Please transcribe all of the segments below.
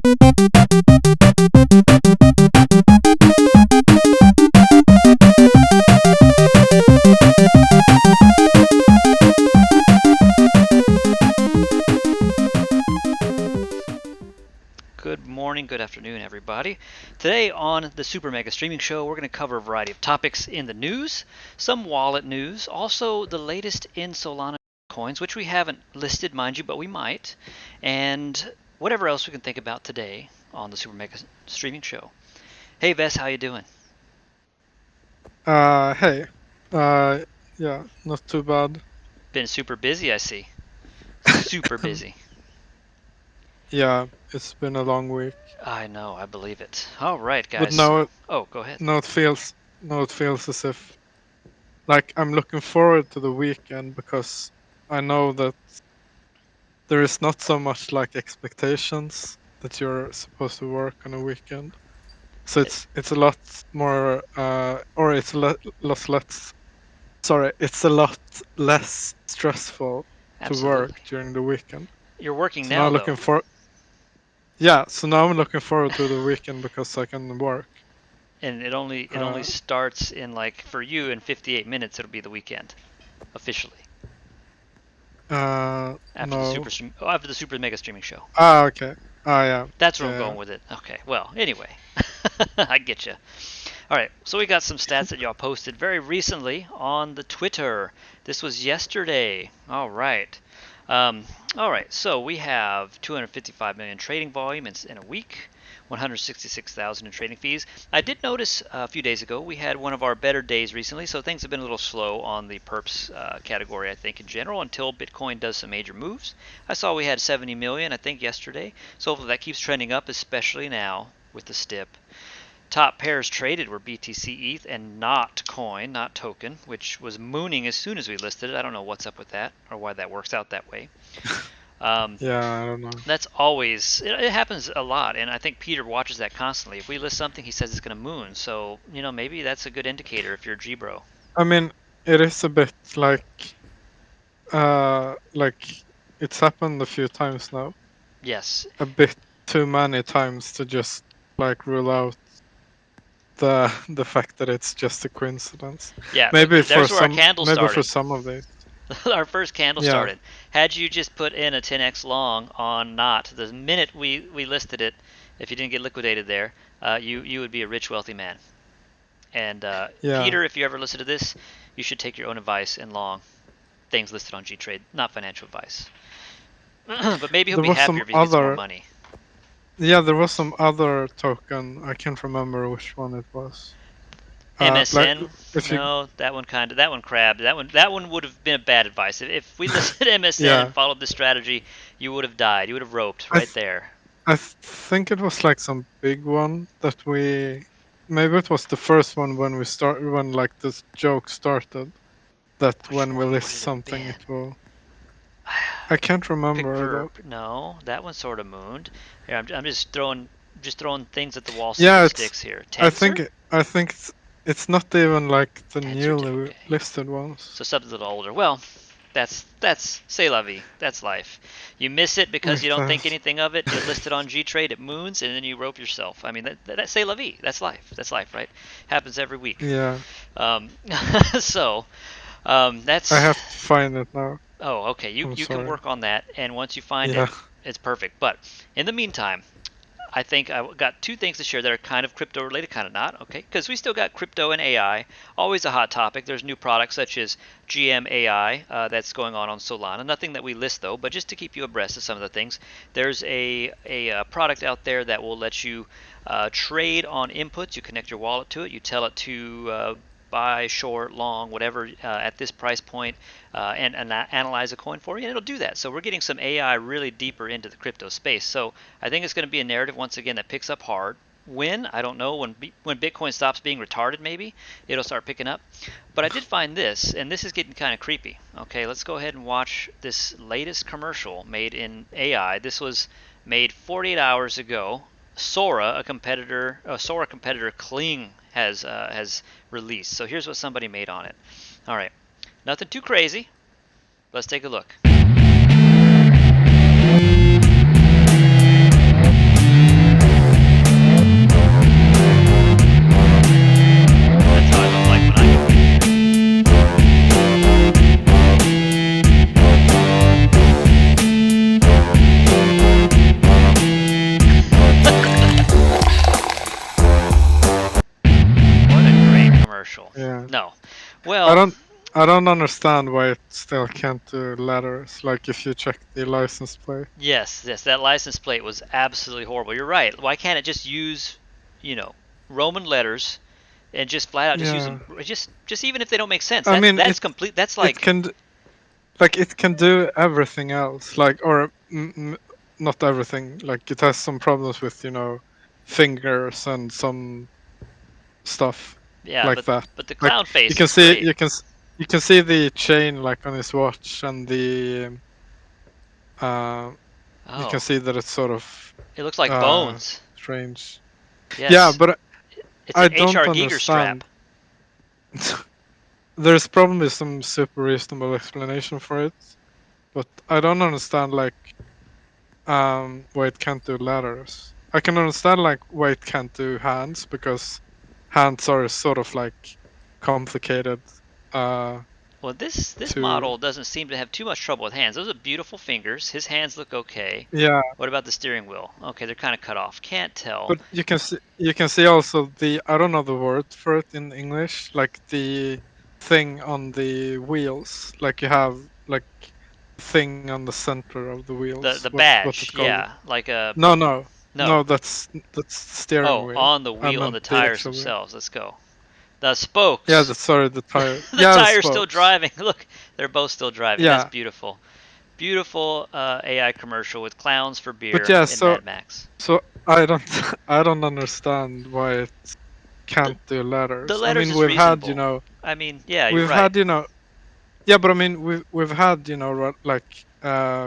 Good morning, good afternoon, everybody. Today on the Super Mega Streaming Show, we're going to cover a variety of topics in the news, some wallet news, also the latest in Solana coins, which we haven't listed, mind you, but we might, and whatever else we can think about today on the Super Mega Streaming Show. Hey, Vess, how you doing? Hey. Yeah, not too bad. Been super busy, I see. Super busy. Yeah, it's been a long week. I know, I believe it. All right, But guys. now, Oh, go ahead. now it feels as if like I'm looking forward to the weekend because I know that there is not so much like expectations that you're supposed to work on a weekend. So it's a lot more or it's a lot less it's a lot less stressful to work Absolutely. during the weekend. You're working So now now, though. so now I'm looking forward to the weekend because I can work. And it only starts in, like, for you in 58 minutes it'll be the weekend officially after No. the super mega streaming show. Okay. Yeah. That's where I'm Yeah. going with it. Okay, well, anyway. I get you. All right, so we got some stats that y'all posted very recently on the Twitter. This was yesterday. All right. So we have 255 million trading volume in a week, 166,000 in trading fees. I did notice a few days ago we had one of our better days recently, so things have been a little slow on the perps category, I think, in general, until Bitcoin does some major moves. I saw we had 70 million, I think, yesterday, so hopefully that keeps trending up, especially now with the STIP. Top pairs traded were BTC ETH and not coin, not token, which was mooning as soon as we listed it. I don't know what's up with that or why that works out that way. Yeah, I don't know. That's always, it happens a lot, and I think Peter watches that constantly. If we list something, he says it's going to moon, so maybe that's a good indicator if you're a G-bro. I mean, it is a bit like it's happened a few times now. Yes. A bit too many times to just like rule out the fact that it's just a coincidence. Yeah, Maybe for there's where our some candle started. of these. Our first candle Yeah. started. Had you just put in a 10x long on not, the minute we listed it, if you didn't get liquidated there, you would be a rich, wealthy man. And Yeah. Peter, if you ever listen to this, you should take your own advice and long things listed on gTrade, not financial advice. But maybe he'll There be was happier some if he gets more other money. Yeah, there was some other token. I can't remember which one it was. MSN? If you No, that one crabbed. That one would have been a bad advice. If we listed MSN Yeah. and followed this strategy, you would have died. You would have roped right there. I think it was like some big one that maybe it was the first one when like this joke started, that Which when we one list would it have something been? it will. I can't Pick remember verb. though. No, that one sort of mooned. Here, I'm just throwing things at the wall, see Yeah, what it's. sticks here. I Tensor? think it's not even like the Tensor did newly okay. listed ones. So something's a little older. Well, that's c'est la vie. That's life. You miss it because you don't think anything of it. You list it on gTrade, it moons, and then you rope yourself. I mean, that's c'est la vie. That's life. That's life, right? Happens every week. Yeah. So that's. I have to find it now. Oh, okay. You can work on that, and once you find Yeah. it, it's perfect. But in the meantime, I think I got two things to share that are kind of crypto related, kind of not, okay? Because we still got crypto and AI, always a hot topic. There's new products such as GM AI that's going on Solana. Nothing that we list though, but just to keep you abreast of some of the things. There's a product out there that will let you trade on inputs. You connect your wallet to it. You tell it to buy, short, long, whatever at this price point, and analyze a coin for you, and it'll do that. So we're getting some AI really deeper into the crypto space. So I think it's going to be a narrative once again that picks up hard. When? I don't know. When Bitcoin stops being retarded, maybe it'll start picking up. But I did find this, and this is getting kind of creepy. Okay, let's go ahead and watch this latest commercial made in AI. This was made 48 hours ago. Sora competitor Kling has released. So here's what somebody made on it. All right, nothing too crazy. Let's take a look. I Well, don't I don't understand why it still can't do letters. Like if you check the license plate. yes, that license plate was absolutely horrible. You're right. Why can't it just use, you know, Roman letters and just flat out just use Yeah. them? Just even if they don't make sense, I mean that's complete. That's it like, can like it can do everything else. Like or not everything. Like it has some problems with fingers and some stuff yeah, like that. but the Like clown you face can is see great. you can see the chain like on his watch and the uh, you can Oh, see that it's sort of it looks like uh bones. strange. Yeah, Yes, but it's I an don't HR Giger understand. strap. There's probably some super reasonable explanation for it, but I don't understand like why it can't do letters. I can understand like why it can't do hands because hands are sort of like complicated uh Well, this to model doesn't seem to have too much trouble with hands. Those are beautiful fingers. His hands look okay. yeah, What about the steering wheel? Okay, they're kind of cut off. Can't tell. but you can see also the I don't know the word for it in English, like the thing on the wheels, like you have like thing on the center of the wheels. The What's it badge, called? yeah, like a no. No, that's steering Oh, wheel. on the I wheel, on meant the the tires actual wheel. themselves. Let's go. The Yeah, spokes. sorry, the tire. The Yeah, the tire's still spokes. driving. Look, they're both still driving. That's Yeah, beautiful. Beautiful AI commercial with clowns for but beer yeah, in Mad Max. so I don't I don't understand why it The can't do the letters. I letters mean, is reasonable. I mean, yeah, you're we've right. had yeah, but I mean we've had like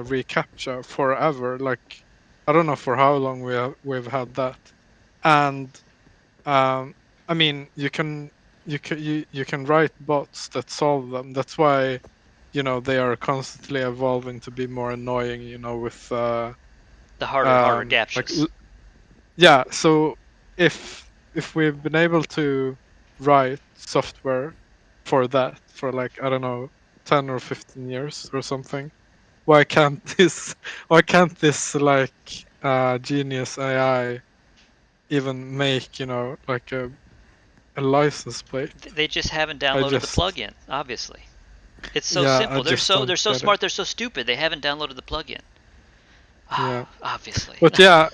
reCAPTCHA forever. Like I don't know for how long we've had that, and um, I mean you can write bots that solve them. That's why they are constantly evolving to be more annoying. With The harder like gaptchas. yeah. So if we've been able to write software for that for like I don't know 10 or 15 years or something, why can't this like genius AI even make like a license plate? They just haven't I downloaded the just plugin, obviously. It's so yeah, I simple. just They're don't so get it. smart, they're so stupid. They haven't downloaded the plugin. Yeah, Obviously. but yeah,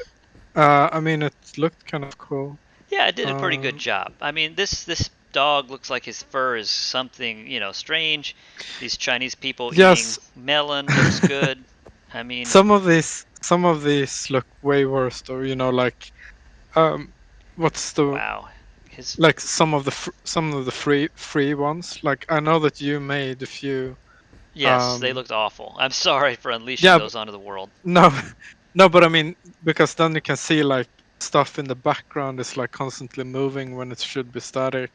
I mean it looked kind of cool. Yeah, it did a pretty good um job. I mean, this dog looks like his fur is something, strange. These Chinese people eating yes. melon looks good. I mean, Some of these look way worse though, like um what's the wow. His like some of the free ones. Like I know that you made a few. Yes, they um looked awful. I'm sorry for unleashing yeah, those onto the world. no, no, but I mean, because then you can see like stuff in the background is like constantly moving when it should be static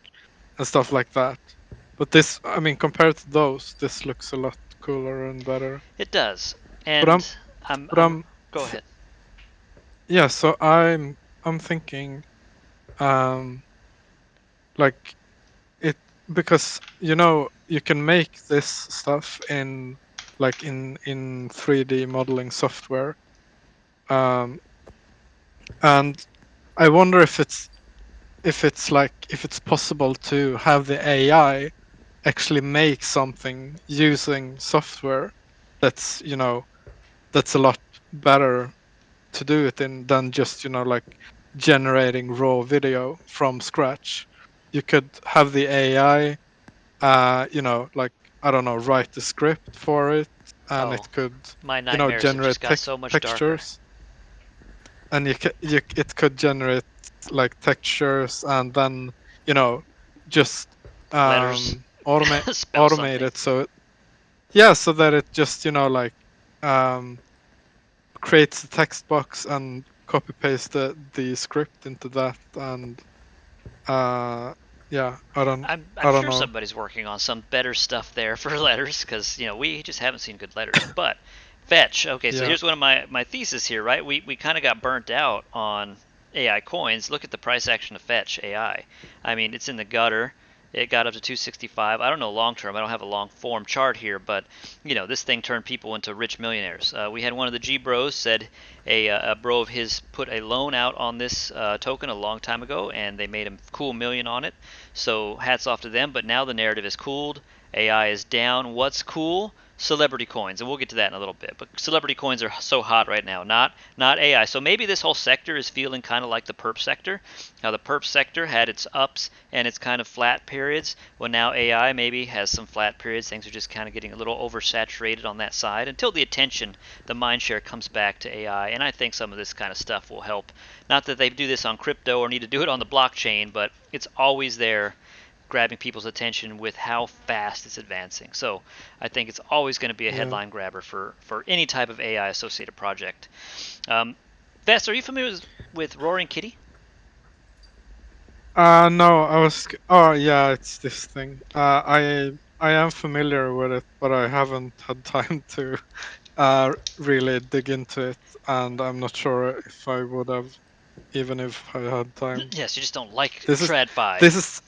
and stuff like that. But this, I mean, compared to those, this looks a lot cooler and better. It does. But And I'm, but I'm I'm, go ahead. yeah. So I'm thinking, um, like it because you can make this stuff in like in 3D modeling software. Um, and I wonder if it's possible to have the AI actually make something using software that's that's a lot better to do it in than just like generating raw video from scratch. You could have the AI like I don't know, write the script for it, and Oh, it could my nightmares have generate just got so much darker. textures, and it could generate like textures, and then you know just Letters automate spell something. it so yeah, so that it just like um creates a text box and copy paste the script into that, and uh yeah, I'm I don't sure know. somebody's working on some better stuff there for letters because we just haven't seen good letters. But fetch. Okay, so Yeah, here's one of my thesis here, right? We kind of got burnt out on AI coins. Look at the price action of fetch AI. I mean, it's in the gutter. It got up to 265. I don't know long term. I don't have a long form chart here, but this thing turned people into rich millionaires. We had one of the G Bros said a bro of his put a loan out on this token a long time ago, and they made him cool million on it. So hats off to them. But now the narrative is cooled. AI is down. What's cool? Celebrity coins, and we'll get to that in a little bit. But celebrity coins are so hot right now, not AI. So maybe this whole sector is feeling kind of like the perp sector. Now the perp sector had its ups and its kind of flat periods. Well, now AI maybe has some flat periods. Things are just kind of getting a little oversaturated on that side until the attention, the mind share comes back to AI. And I think some of this kind of stuff will help. Not that they do this on crypto or need to do it on the blockchain, but it's always there grabbing people's attention with how fast it's advancing. So I think it's always going to be a Yeah. headline grabber for any type of AI associated project. Vest, are you familiar with Roaring Kitty? No, I was. Oh, yeah, it's this thing. I am familiar with it, but I haven't had time to really dig into it, and I'm not sure if I would have, even if I had time. Yes, you just don't like This is TradFi. this is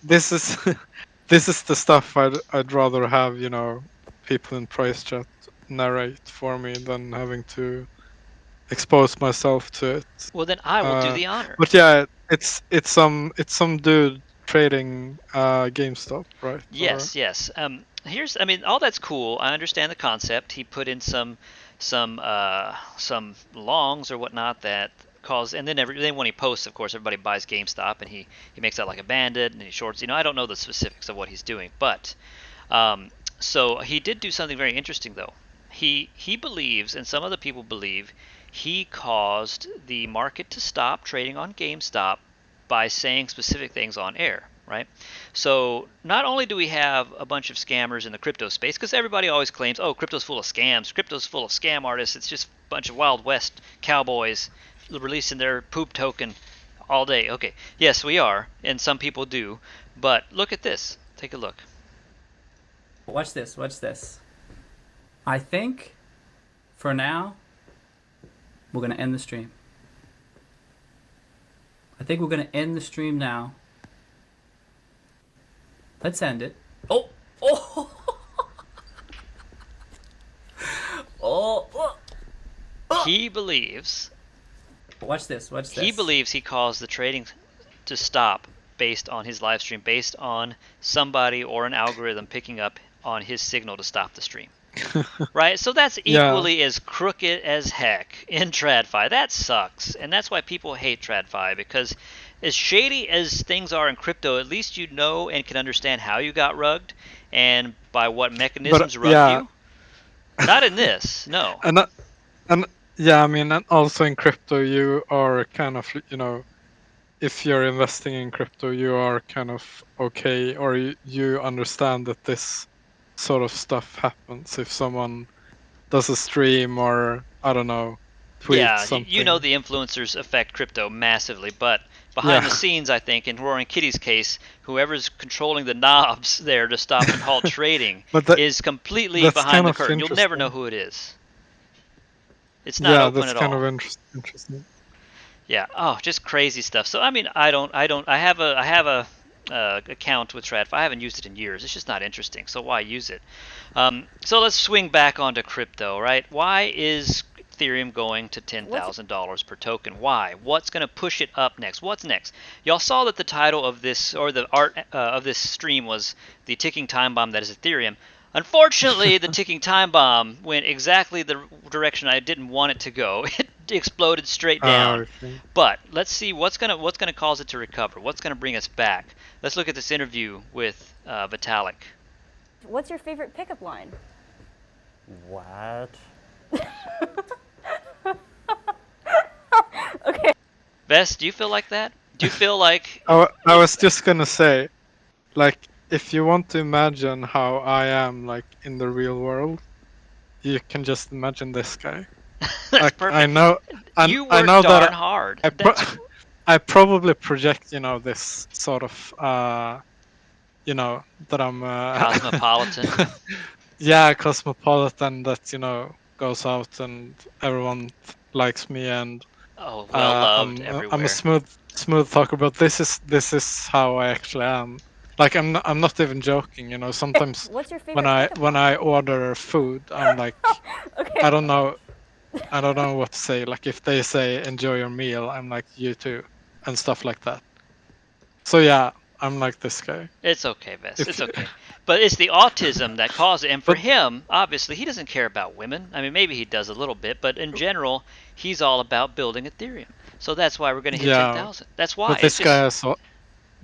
this is the stuff I'd rather have, people in price chat narrate for me than having to expose myself to it. Well, then I will do Uh, the honor. but yeah, it's some dude trading GameStop, right? Or Yes, yes. I mean, all that's cool. I understand the concept. He put in some longs or whatnot that cause, and then when he posts, of course, everybody buys GameStop, and he makes out like a bandit, and he shorts. I don't know the specifics of what he's doing, but um, so he did do something very interesting though. He believes, and some other people believe, he caused the market to stop trading on GameStop by saying specific things on air, right? So not only do we have a bunch of scammers in the crypto space, because everybody always claims, oh, crypto's full of scams, crypto's full of scam artists, it's just a bunch of Wild West cowboys releasing their poop token all day. Okay, yes, we are, and some people do, but look at this. Take a look. Watch this. Watch this. I think for now we're gonna end the stream. I think we're gonna end the stream now. Let's end it. Oh, oh, oh, oh. He believes Watch this. Watch this. he believes he caused the trading to stop based on his live stream, based on somebody or an algorithm picking up on his signal to stop the stream. Right? So that's yeah, equally as crooked as heck in TradFi. That sucks. And that's why people hate TradFi, because as shady as things are in crypto, at least you know and can understand how you got rugged and by what but mechanisms rugged yeah, you. Not in this, no. and and yeah, I mean, and also in crypto, you are kind of, if you're investing in crypto, you are kind of okay, or you understand that this sort of stuff happens if someone does a stream or, I don't know, tweets Yeah, you know something. the influencers affect crypto massively, but behind Yeah, the scenes, I think, in Roaring Kitty's case, whoever's controlling the knobs there to stop and halt trading but is completely that's behind kind the of curtain. You'll never know interesting. who it is. It's not Yeah, open that's at kind all. of interesting. Yeah. Oh, just crazy stuff. So I mean, I don't. I have a account with TradFi. I haven't used it in years. It's just not interesting. So why use it? So let's swing back onto crypto, right? Why is Ethereum going to $10,000 per token? Why? What's going to push it up next? What's next? Y'all saw that the title of this, or the art of this stream, was the ticking time bomb that is Ethereum. Unfortunately, the ticking time bomb went exactly the direction I didn't want it to go. It exploded straight down. Okay. But let's see what's gonna cause it to recover. What's gonna bring us back? Let's look at this interview with Vitalik. What's your favorite pickup line? What? Okay. Vest, do you feel like that? Do you feel like I was just gonna say, like, if you want to imagine how I am, like, in the real world, you can just imagine this guy. that's Like, I perfect? know, You I work know darn that hard. I, That's I probably project, this sort of, that I'm, cosmopolitan. yeah, cosmopolitan that, goes out and everyone likes me, and Oh, well loved I'm a everywhere. smooth talker, but this is how I actually am. Like I'm not even joking. You know, sometimes What's your when favorite pickup when line? I order food, I'm like, Okay. I don't know what to say. Like if they say enjoy your meal, I'm like you too, and stuff like that. So yeah, I'm like this guy. It's okay, Vess. If It's okay. But it's the autism that caused it. And for but him, obviously, he doesn't care about women. I mean, maybe he does a little bit, but in general, he's all about building Ethereum. So that's why we're going to hit yeah, 10,000. That's why. but It's just,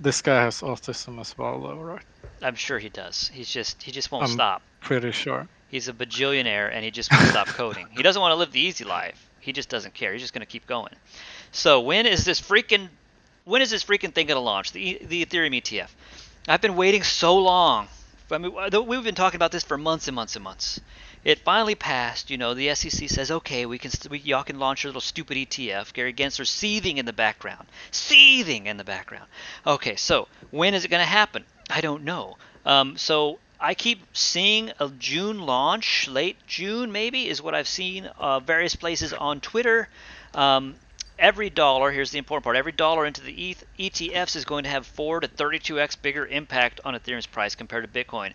this guy has autism as well, though, right? I'm sure he does. He just won't I'm stop. pretty sure. He's a bajillionaire and he just won't stop coding. He doesn't want to live the easy life. He just doesn't care. He's just going to keep going. So when is this freaking thing going to launch? The Ethereum ETF. I've been waiting so long. I mean, we've been talking about this for months and months and months. It finally passed. You know, the SEC says, okay, y'all can launch your little stupid ETF. Gary Gensler seething in the background. Okay, so when is it going to happen? I don't know. So I keep seeing a June launch, late June maybe, is what I've seen various places on Twitter. Every dollar, here's the important part, every dollar into the ETFs is going to have 4 to 32x bigger impact on Ethereum's price compared to Bitcoin.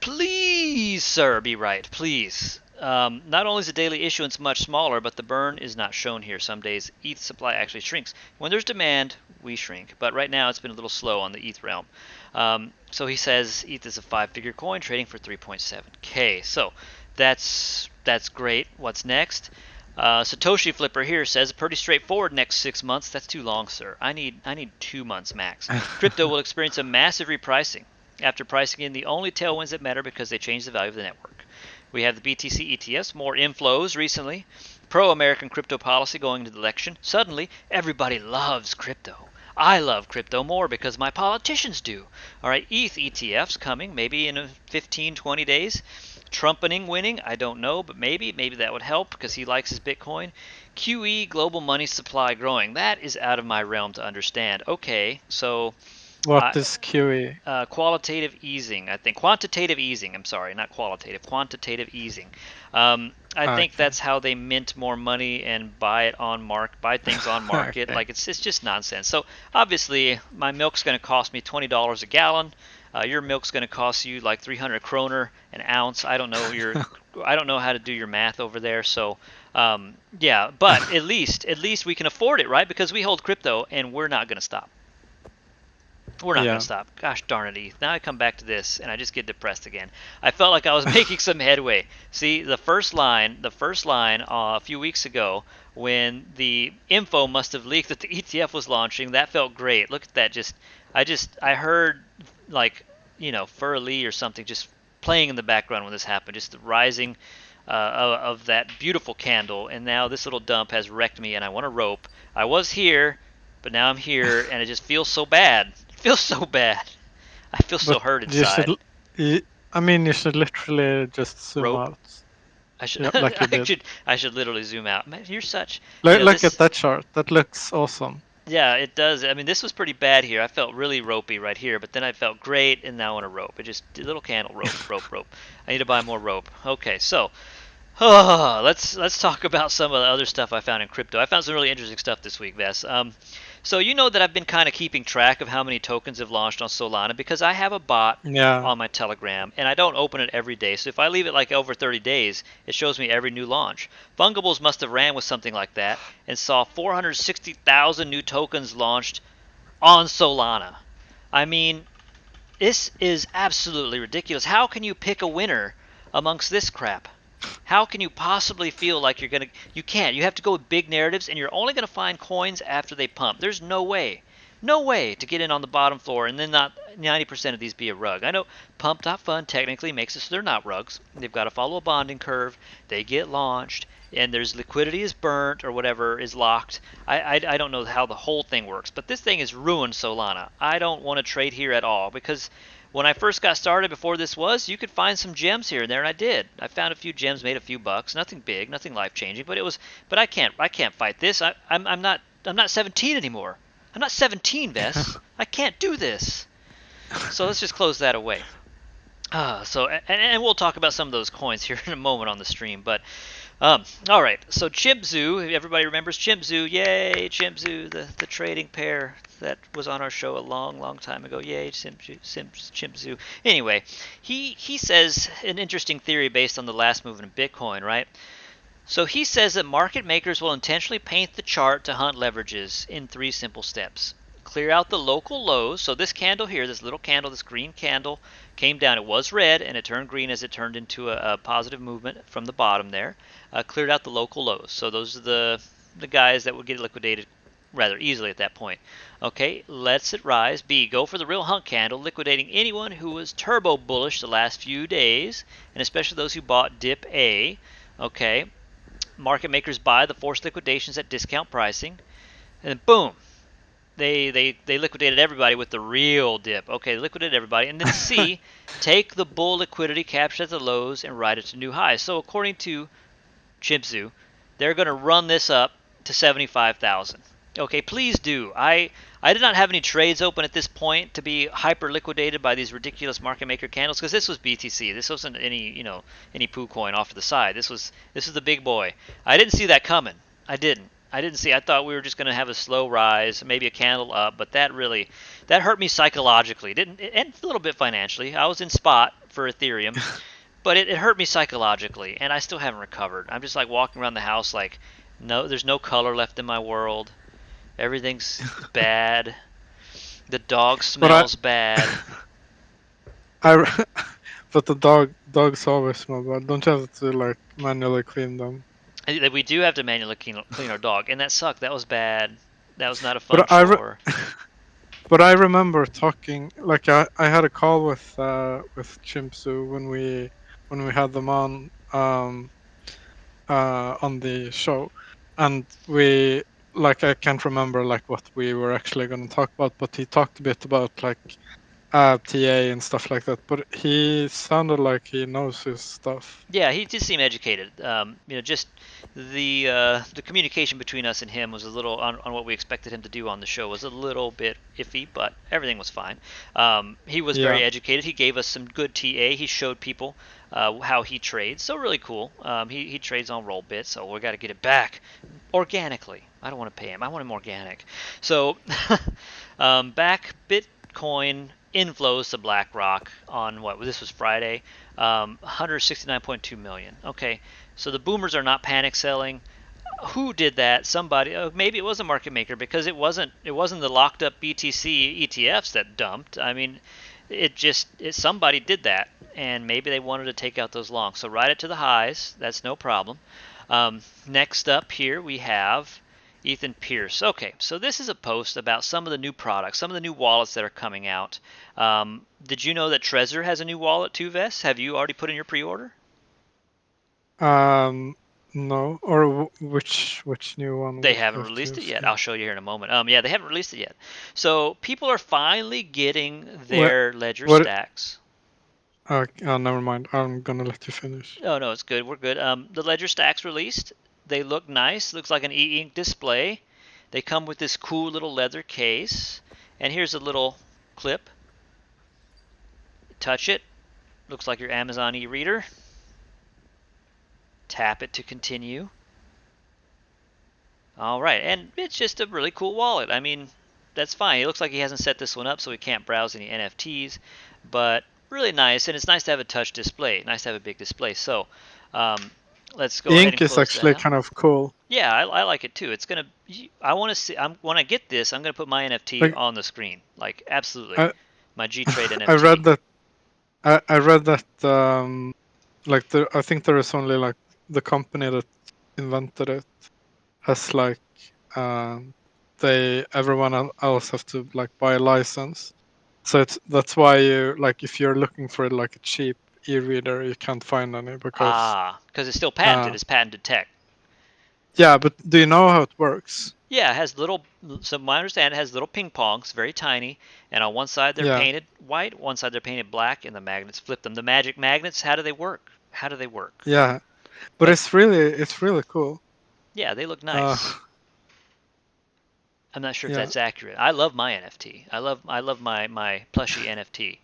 Please, sir, be right. Please. Not only is the daily issuance much smaller, but the burn is not shown here. Some days ETH supply actually shrinks. When there's demand, we shrink. But right now it's been a little slow on the ETH realm. So he says ETH is a 5-figure coin trading for 3.7K. So that's great. What's next? Satoshi Flipper here says pretty straightforward next 6 months. That's too long, sir. I need 2 months max. Crypto will experience a massive repricing. After pricing in the only tailwinds that matter because they change the value of the network. We have the BTC ETFs, more inflows recently, pro-American crypto policy going into the election. Suddenly, everybody loves crypto. I love crypto more because my politicians do. All right, ETH ETFs coming maybe in 15, 20 days. Trumpening winning, I don't know, but maybe that would help because he likes his Bitcoin. QE, global money supply growing. That is out of my realm to understand. Okay, so What is QE? qualitative easing, I think. Quantitative easing, I'm sorry, not qualitative. Quantitative easing. I think Okay. that's how they mint more money and buy things on market. Okay. Like it's just nonsense. So obviously, my milk's going to cost me $20 a gallon. Your milk's going to cost you like 300 kroner an ounce. I don't know how to do your math over there. So yeah, but at least we can afford it, right? Because we hold crypto and we're not going to stop. We're not going to stop. Gosh darn it, ETH. Now I come back to this and I just get depressed again. I felt like I was making some headway. See, the first line a few weeks ago when the info must have leaked that the ETF was launching, that felt great. Look at that. I heard like, Fur Lee or something just playing in the background when this happened. Just the rising of that beautiful candle. And now this little dump has wrecked me and I want a rope. I was here, but now I'm here and it just feels so bad. Feels so bad. I feel so hurt inside. You should literally just zoom Rope. out. I should. Yep, like you did. I should literally zoom out. Man, you're such. Look at that chart. That looks awesome. Yeah, it does. I mean, this was pretty bad here. I felt really ropey right here, but then I felt great, and now I want a rope. It just a little candle rope. I need to buy more rope. Okay, so. Let's talk about some of the other stuff I found in crypto. I found some really interesting stuff this week, Vess. So you know that I've been kind of keeping track of how many tokens have launched on Solana because I have a bot on my Telegram and I don't open it every day. So if I leave it like over 30 days, it shows me every new launch. Fungibles must have ran with something like that and saw 460,000 new tokens launched on Solana. I mean, this is absolutely ridiculous. How can you pick a winner amongst this crap? How can you possibly feel like you're going to... You can't. You have to go with big narratives, and you're only going to find coins after they pump. There's no way to get in on the bottom floor and then not 90% of these be a rug. I know Pump.Fun technically makes it so they're not rugs. They've got to follow a bonding curve. They get launched, and there's liquidity is burnt or whatever is locked. I don't know how the whole thing works, but this thing has ruined Solana. I don't want to trade here at all because... When I first got started, before this was, you could find some gems here and there, and I did. I found a few gems, made a few bucks, nothing big, nothing life changing, but I can't fight this. I'm not 17 anymore. I'm not 17, Vess. I can't do this. So let's just close that away. And we'll talk about some of those coins here in a moment on the stream, but All right, so Chimp Zoo, everybody remembers Chimp Zoo. Yay, Chimp Zoo, the trading pair that was on our show a long time ago. Yay, Chimp Zoo. Anyway, he says an interesting theory based on the last movement of Bitcoin, right? So he says that market makers will intentionally paint the chart to hunt leverages in 3 simple steps. Clear out the local lows. So this candle here, this little candle, this green candle, came down. It was red and it turned green as it turned into a positive movement from the bottom there. Cleared out the local lows. So those are the guys that would get liquidated rather easily at that point. Okay, lets it rise. B, go for the real hunt candle, liquidating anyone who was turbo bullish the last few days, and especially those who bought dip A. Okay, market makers buy the forced liquidations at discount pricing, and then boom, they liquidated everybody with the real dip. Okay, they liquidated everybody, and then C, take the bull liquidity captured at the lows and ride it to new highs. So according to Chimp, they're going to run this up to 75,000. Okay, please do. I did not have any trades open at this point to be hyper liquidated by these ridiculous market maker candles because this was BTC. This wasn't any poo coin off to the side. This was the big boy. I didn't see that coming. I didn't. I thought we were just going to have a slow rise, maybe a candle up, but that hurt me psychologically. Didn't, and a little bit financially. I was in spot for Ethereum, but it hurt me psychologically, and I still haven't recovered. I'm just like walking around the house like, no, there's no color left in my world. Everything's bad. The dog smells bad. But the dogs always smell bad. Don't you have to like manually clean them? We do have to manually clean our dog, and that sucked. That was bad. That was not a fun But chore. But I remember talking like I had a call with Chimpsu when we had them on the show, and we like I can't remember like what we were actually going to talk about, but he talked a bit about like TA and stuff like that. But he sounded like he knows his stuff. Yeah, he did seem educated. Just the communication between us and him was a little on what we expected him to do on the show was a little bit iffy, but everything was fine. He was very educated. He gave us some good TA. He showed people how he trades. So really cool. He trades on Rollbit, so we got to get it back organically. I don't want to pay him. I want him organic. So back Bitcoin inflows to BlackRock on what this was Friday, 169.2 million. Okay, so the boomers are not panic selling. Who did that? Somebody. Maybe it was a market maker because it wasn't the locked up BTC ETFs that dumped. I mean, somebody did that, and maybe they wanted to take out those longs. So ride it to the highs. That's no problem. Next up here we have Ethan Pierce. Okay, so this is a post about some of the new products, some of the new wallets that are coming out. Did you know that Trezor has a new wallet too, Vess? Have you already put in your pre-order? No. Or which new one? They haven't released it yet. I'll show you here in a moment. Yeah, they haven't released it yet. So people are finally getting their Ledger stacks. Oh, never mind. I'm gonna let you finish. Oh no, it's good. We're good. The Ledger stacks released. They look nice. Looks like an e-ink display. They come with this cool little leather case. And here's a little clip. Touch it. Looks like your Amazon e-reader. Tap it to continue. All right, and it's just a really cool wallet. I mean, that's fine. It looks like he hasn't set this one up, so we can't browse any NFTs. But really nice, and it's nice to have a touch display. Nice to have a big display. So, let's go ahead and close is actually that. kind of cool. Yeah, I like it too. It's gonna. I want to see. When I get this, I'm gonna put my NFT on the screen. Like absolutely, my gTrade NFT. I read that. I think there is only like the company that invented it has like everyone else have to like buy a license. So that's why you like if you're looking for like a cheap e-reader, you can't find any because it's still patented. It's patented tech. Yeah, but do you know how it works? Yeah, it has little. So my understanding, it has little ping pongs, very tiny, and on one side they're painted white, one side they're painted black, and the magnets flip them. The magic magnets, how do they work? Yeah, but it's really cool. Yeah, they look nice. I'm not sure if that's accurate. I love my NFT. I love my plushie NFT.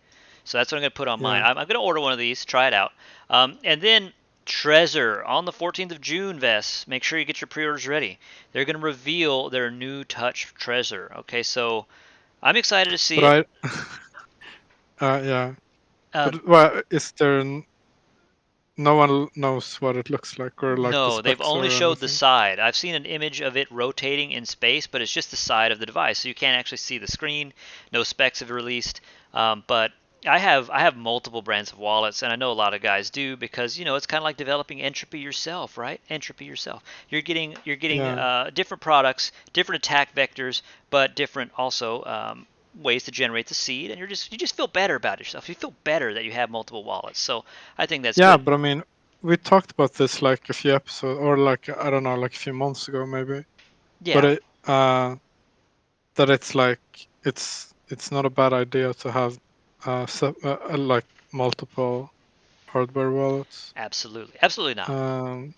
So that's what I'm gonna put on mine. I'm gonna order one of these, try it out, and then Trezor on the 14th of June, Vess. Make sure you get your pre-orders ready. They're going to reveal their new touch Trezor. Okay, so I'm excited to see it. But yeah. Uh, But is there no one knows what it looks like or like the No, they've specs only or showed the anything? side. I've seen an image of it rotating in space, but it's just the side of the device, so you can't actually see the screen. No specs have released, but I have multiple brands of wallets, and I know a lot of guys do because it's kind of like developing Entropy yourself, right? Entropy yourself. You're getting Yeah. different products, different attack vectors, but different also ways to generate the seed, and you just feel better about yourself. You feel better that you have multiple wallets. So I think that's Yeah, good. but I mean, we talked about this like a few episodes, or like I don't know, like a few months ago maybe. But Yeah, that it's like it's not a bad idea to have like multiple hardware wallets. absolutely, absolutely not. Um,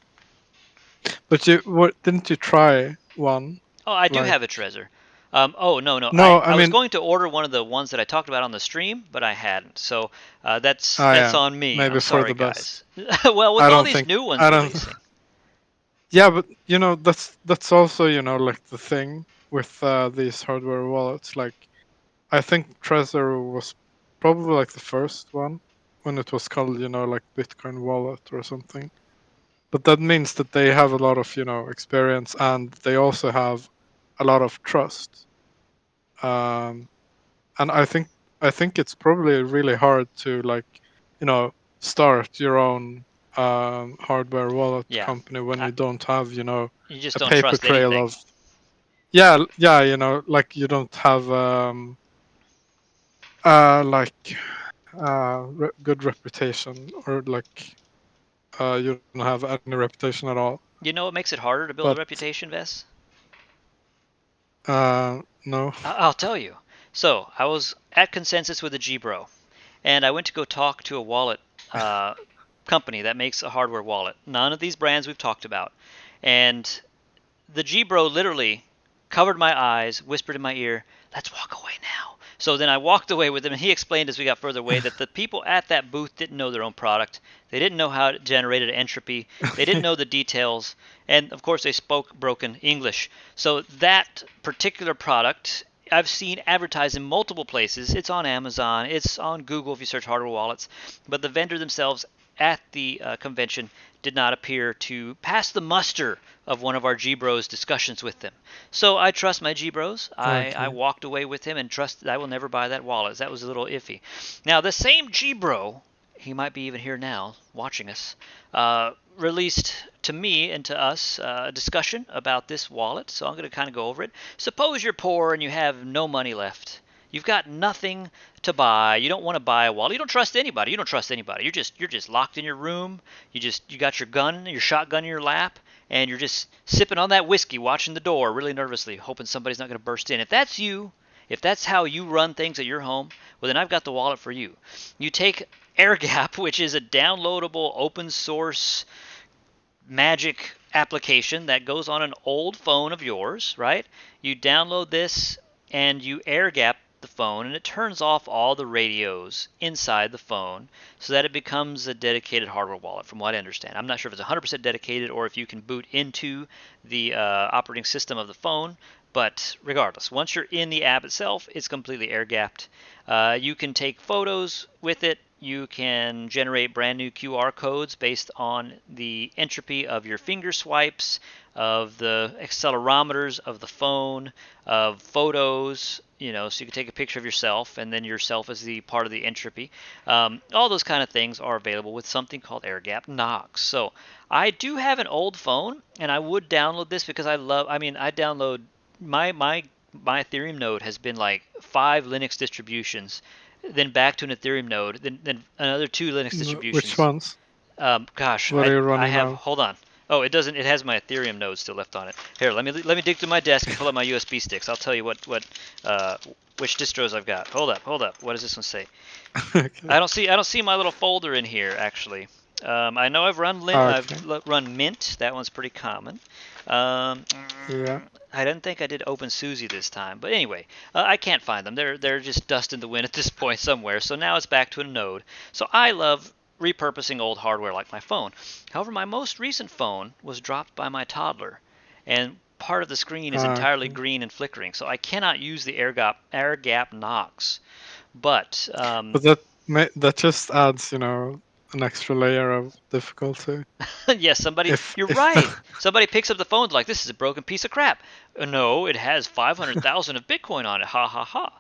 but what didn't you try one? Oh, I do Like have a Trezor. Oh no, no. I, no, I I was mean, going to order one of the ones that I talked about on the stream, but I hadn't. So that's yeah, on me. I'm maybe for sorry, the guys. best. Well, with I all don't these think new ones I don't. releasing, Yeah, but that's also like the thing with these hardware wallets. Like I think Trezor was probably like the first one when it was called like Bitcoin wallet or something. But that means that they have a lot of experience, and they also have a lot of trust. Um, and I think it's probably really hard to like start your own hardware wallet yeah, company when I, you don't have you just a don't paper trust trail anything. of yeah like you don't have like good reputation, or like you don't have any reputation at all. You know what makes it harder to build a But reputation, Vess? no. I'll tell you. So I was at Consensus with a G Bro, and I went to go talk to a wallet uh, company that makes a hardware wallet. None of these brands we've talked about, and the G Bro literally covered my eyes, whispered in my ear, "Let's walk away now." So then I walked away with him, and he explained as we got further away that the people at that booth didn't know their own product. They didn't know how it generated entropy. They didn't know the details. And of course, they spoke broken English. So that particular product I've seen advertised in multiple places. It's on Amazon, it's on Google if you search hardware wallets. But the vendor themselves at the convention did not appear to pass the muster of one of our G Bros discussions with them. So I trust my G Bros. I Okay. walked away with him and trust that I will never buy that wallet. That was a little iffy. Now, the same G Bro, he might be even here now watching us, released to me and to us a discussion about this wallet. So I'm going to kind of go over it. Suppose you're poor and you have no money left. You've got nothing to buy. You don't want to buy a wallet. You don't trust anybody. You don't trust anybody. You're just locked in your room. You got your gun, your shotgun in your lap, and you're just sipping on that whiskey, watching the door really nervously, hoping somebody's not going to burst in. If that's you, if that's how you run things at your home, well then I've got the wallet for you. You take AirGap, which is a downloadable open source magic application that goes on an old phone of yours, right? You download this and you air gap the phone, and it turns off all the radios inside the phone so that it becomes a dedicated hardware wallet, from what I understand. I'm not sure if it's 100% dedicated or if you can boot into the operating system of the phone, but regardless, once you're in the app itself, it's completely air gapped. You can take photos with it. You can generate brand new QR codes based on the entropy of your finger swipes, of the accelerometers of the phone, of photos. So you can take a picture of yourself, and then yourself is the part of the entropy. All those kind of things are available with something called AirGap Knox. So I do have an old phone, and I would download this because I love. I mean, I download my Ethereum node has been like 5 Linux distributions, then back to an Ethereum node, then another 2 Linux Which distributions. ones? Gosh, What are you I running have. now? Hold on. Oh, it doesn't. It has my Ethereum node still left on it. Here, let me dig through my desk and pull out my USB sticks. I'll tell you uh, which distros I've got. Hold up. What does this one say? Okay. I don't see my little folder in here actually. I know Okay. I've run Mint. That one's pretty common. Um, Yeah. I didn't think I did OpenSUSE this time, but anyway, I can't find them. They're just dust in the wind at this point somewhere. So now it's back to a node. So I love repurposing old hardware like my phone. However, my most recent phone was dropped by my toddler, and part of the screen is entirely Okay. green and flickering, so I cannot use the air gap knocks. But But that just adds, an extra layer of difficulty. yes, you're If right. Somebody picks up the phone like, this is a broken piece of crap. No, it has 500,000 of Bitcoin on it. Ha ha ha.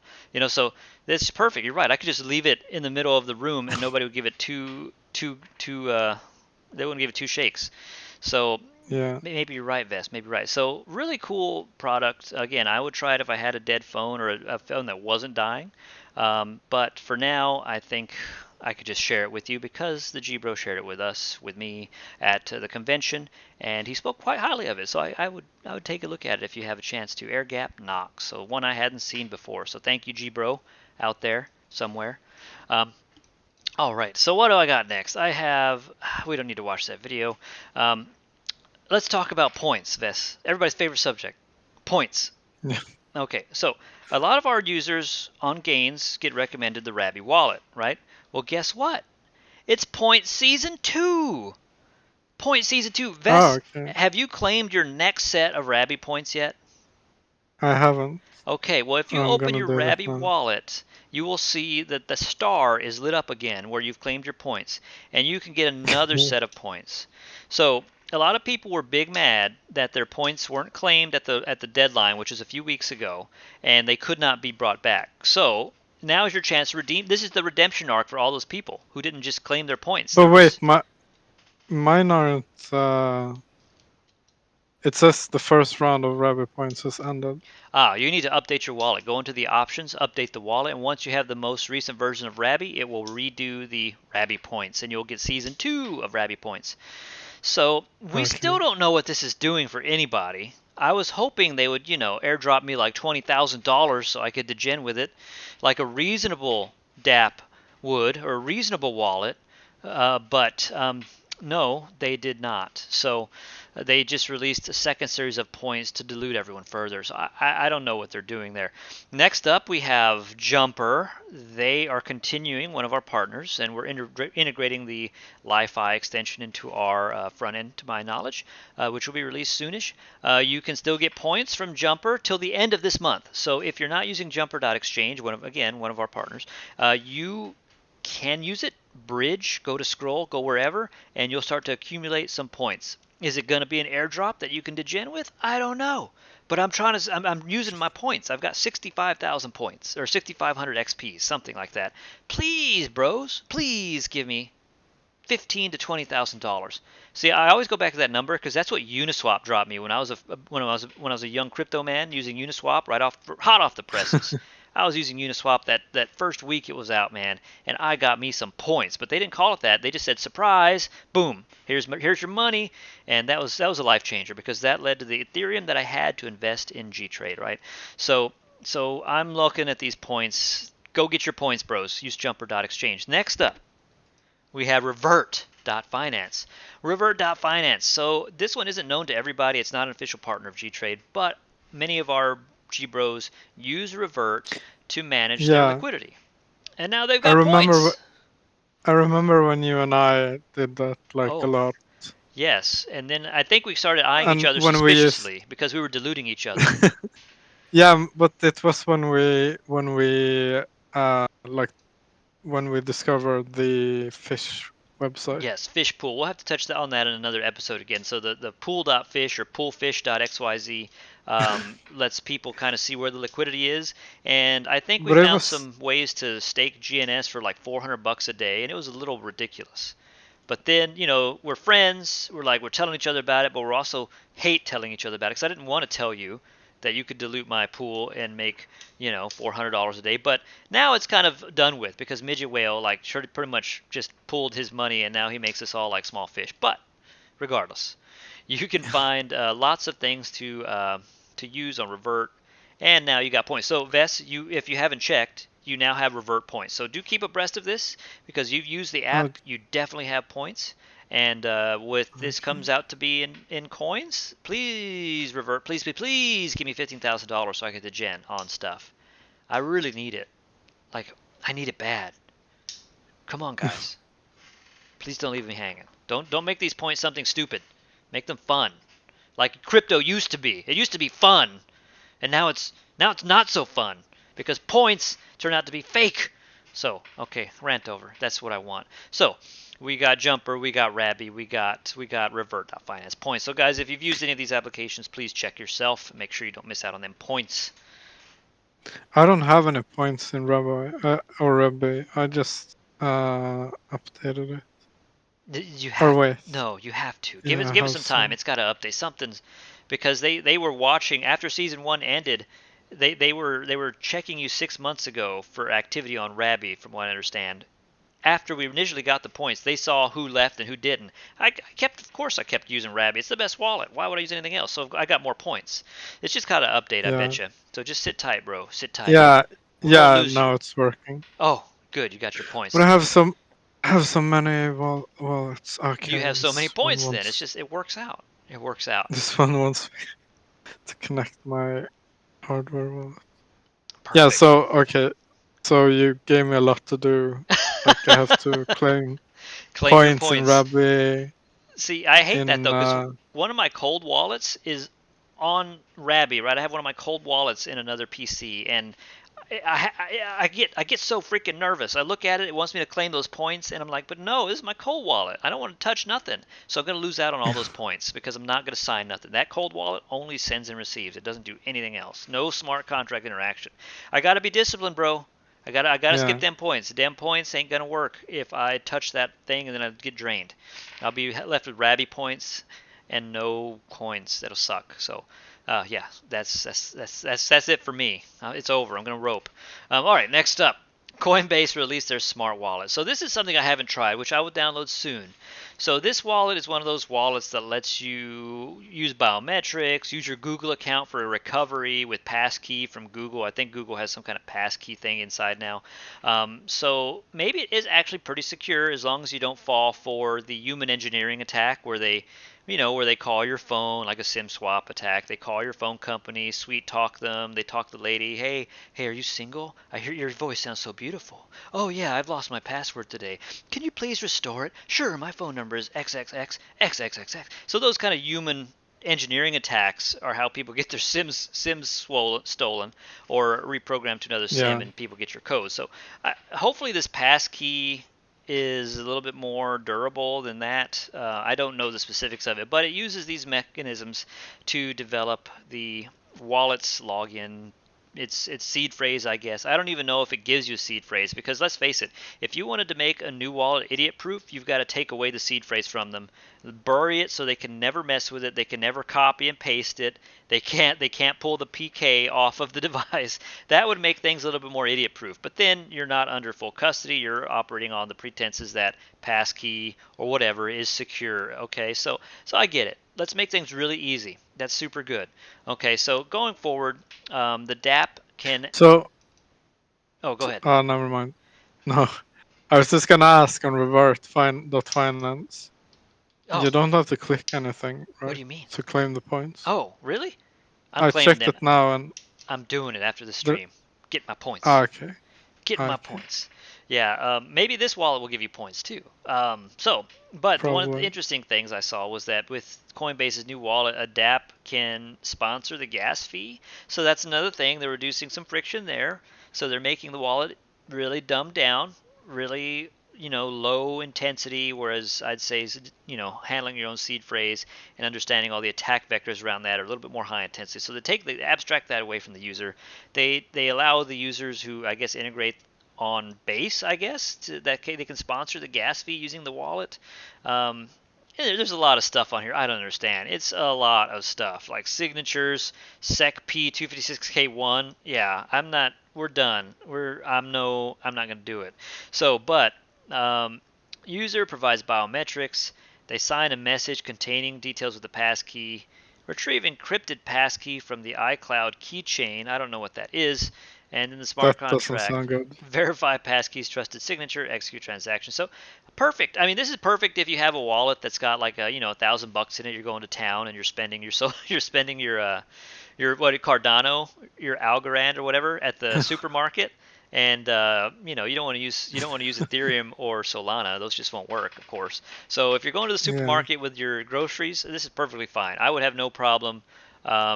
So that's perfect. You're right. I could just leave it in the middle of the room and nobody would give it they wouldn't give it two shakes. So yeah, maybe you're right, Vest. Maybe you're right. So really cool product. Again, I would try it if I had a dead phone or a phone that wasn't dying. But for now, I think I could just share it with you because the G Bro shared it with me at the convention, and he spoke quite highly of it. So I would take a look at it if you have a chance to. Air gap knock. So one I hadn't seen before. So thank you, G Bro, out there somewhere. All right. So what do I got next? We don't need to watch that video. Let's talk about points, Ves. Everybody's favorite subject, points. yeah. Okay, so a lot of our users on Gains get recommended the Rabby wallet, right? Well, guess what? It's Point Season 2. Point Season 2. Oh, Ves, okay. have you claimed your next set of Rabby points yet? I haven't. Okay, well, if you I'm open gonna your do that Rabby now. wallet, you will see that the star is lit up again where you've claimed your points, and you can get another set of points. So a lot of people were big mad that their points weren't claimed at the deadline, which is a few weeks ago, and they could not be brought back. So now is your chance to redeem. This is the redemption arc for all those people who didn't just claim their points. But wait, mine aren't. It says the first round of rabbit points has ended. You need to update your wallet. Go into the options, update the wallet, and once you have the most recent version of Rabby, it will redo the Rabby points, and you'll get Season 2 of Rabby points. So we still Okay. don't know what this is doing for anybody. I was hoping they would, airdrop me like $20,000 so I could degen with it, like a reasonable DApp would, or a reasonable wallet, but no, they did not. So they just released a second series of points to dilute everyone further. So I don't know what they're doing there. Next up, we have Jumper. They are continuing, one of our partners, and we're integrating the Li-Fi extension into our front end, to my knowledge, which will be released soonish. You can still get points from Jumper till the end of this month. So if you're not using Jumper.exchange, one of our partners, you can use it, bridge, go to scroll, go wherever, and you'll start to accumulate some points. Is it going to be an airdrop that you can degen with? I don't know. But I'm using my points. I've got 65,000 points, or 6,500 XP, something like that. Please, bros, please give me $15,000 to $20,000. See, I always go back to that number because that's what Uniswap dropped me when I was a young crypto man using Uniswap hot off the presses. I was using Uniswap that first week it was out, man, and I got me some points. But they didn't call it that. They just said surprise, boom, here's your money, and that was a life changer because that led to the Ethereum that I had to invest in gTrade, right? So I'm looking at these points. Go get your points, bros. Use Jumper.exchange. Next up, we have Revert.finance. Revert.finance. So this one isn't known to everybody. It's not an official partner of gTrade, but many of our G-Bros use Revert to manage their Yeah, liquidity. And now they've I got remember. points. I remember when you and I did that like a Oh, lot. yes. And then I think we started eyeing each And other when we used, suspiciously because we were diluting each other. yeah, but it was when we like when we discovered the fish website. Yes, fish pool. We'll have to touch on that in another episode again. So the pool.fish or poolfish.xyz lets people kind of see where the liquidity is. And I think we But it found was, some ways to stake GNS for like $400 a day, and it was a little ridiculous. But then, we're friends. We're telling each other about it, but we're also hate telling each other about it because I didn't want to tell you that you could dilute my pool and make, $400 a day. But now it's kind of done with because Midget Whale pretty much just pulled his money and now he makes us all like small fish. But regardless, you can find lots of things to use on Revert, and now you got points. So Vess, if you haven't checked, you now have Revert points. So do keep abreast of this because you've used the uh, app. You definitely have points. And with this comes out to be in coins, please Revert, please give me $15,000 so I can degen on stuff. I really need it. Like I need it bad. Come on, guys. Please don't leave me hanging. Don't make these points something stupid. Make them fun, like crypto used to be. It used to be fun, and now it's not so fun because points turn out to be fake. So okay, rant over. That's what I want. So we got Jumper, we got Rabby, we got Revert.finance points. So guys, if you've used any of these applications, please check yourself. Make sure you don't miss out on them points. I don't have any points in Rabbi. I just updated it. Or wait. No, you have to Yeah, give it how some time. so? It's got to update something's because they were watching after season 1 ended. They were checking you 6 months ago for activity on Rabby, from what I understand. After we initially got the points, they saw who left and who didn't. I kept using Rabby. It's the best wallet. Why would I use anything else? So I got more points. It's just got to update, I Yeah. betcha. So just sit tight, bro. Sit tight. Yeah, We won't yeah. lose you. Now it's working. Oh, good. You got your points. But I have so many wallets. Okay. You have so many points. Then wants, it works out. It works out. This one wants me to connect my hardware wallet. Perfect. Yeah. So okay. So you gave me a lot to do. Like I have to claim Claim points your in points. Rabbi. See, I hate that in though, because one of my cold wallets is on Rabby, right? I have one of my cold wallets in another PC, and I get so freaking nervous. I look at it, it wants me to claim those points, and I'm like, but no, this is my cold wallet. I don't want to touch nothing, so I'm gonna lose out on all those points because I'm not gonna sign nothing. That cold wallet only sends and receives. It doesn't do anything else. No smart contract interaction. I gotta be disciplined, bro. I gotta skip them points. The damn points ain't gonna work if I touch that thing and then I get drained. I'll be left with Rabby points and no coins. That'll suck. So, yeah, that's it for me. It's over. I'm gonna rope. All right, next up. Coinbase released their smart wallet. So this is something I haven't tried, which I will download soon. So this wallet is one of those wallets that lets you use biometrics, use your Google account for a recovery with passkey from Google. I think Google has some kind of passkey thing inside now. So maybe it is actually pretty secure as long as you don't fall for the human engineering attack where they call your phone, like a SIM swap attack. They call your phone company, sweet talk them. They talk to the lady, hey, are you single? I hear your voice sounds so beautiful. Oh yeah, I've lost my password today. Can you please restore it? Sure, my phone number is XXX. So those kind of human engineering attacks are how people get their sims stolen or reprogrammed to another sim, and people get your code. So hopefully this passkey is a little bit more durable than that. I don't know the specifics of it, but it uses these mechanisms to develop the wallet's login. It's seed phrase, I guess. I don't even know if it gives you a seed phrase because let's face it, if you wanted to make a new wallet idiot proof, you've got to take away the seed phrase from them, bury it so they can never mess with it, they can never copy and paste it, they can't pull the PK off of the device. That would make things a little bit more idiot proof. But then you're not under full custody, you're operating on the pretenses that passkey or whatever is secure. Okay, so I get it. Let's make things really easy. That's super good. Okay, so going forward, the DApp can. So. Oh, go ahead. Oh, never mind. No, I was just gonna ask on revert.finance. Oh, You don't have to click anything, right? what do you mean? To claim the points. Oh, really? I checked it now and. I'm doing it after the stream. Get my points. Okay. Get my points. Yeah, maybe this wallet will give you points too. But one of the interesting things I saw was that with Coinbase's new wallet, a DApp can sponsor the gas fee. So that's another thing. They're reducing some friction there. So they're making the wallet really dumbed down, really low intensity, whereas I'd say handling your own seed phrase and understanding all the attack vectors around that are a little bit more high intensity. So they abstract that away from the user. They allow the users who I guess integrate on base, I guess, that they can sponsor the gas fee using the wallet. There's a lot of stuff on here I don't understand. It's a lot of stuff like signatures, SEC P 256K1. Yeah, I'm not. We're done. I'm not gonna do it. So, but user provides biometrics. They sign a message containing details of the passkey. Retrieve encrypted passkey from the iCloud keychain. I don't know what that is. And in the smart contract, verify passkey's trusted signature, execute transaction. So perfect. I mean, this is perfect if you have a wallet that's got like $1,000 in it. You're going to town and you're spending your Cardano, your Algorand or whatever at the supermarket. and you don't want to use Ethereum or Solana. Those just won't work, of course. So if you're going to the Yeah. supermarket with your groceries, this is perfectly fine. I would have no problem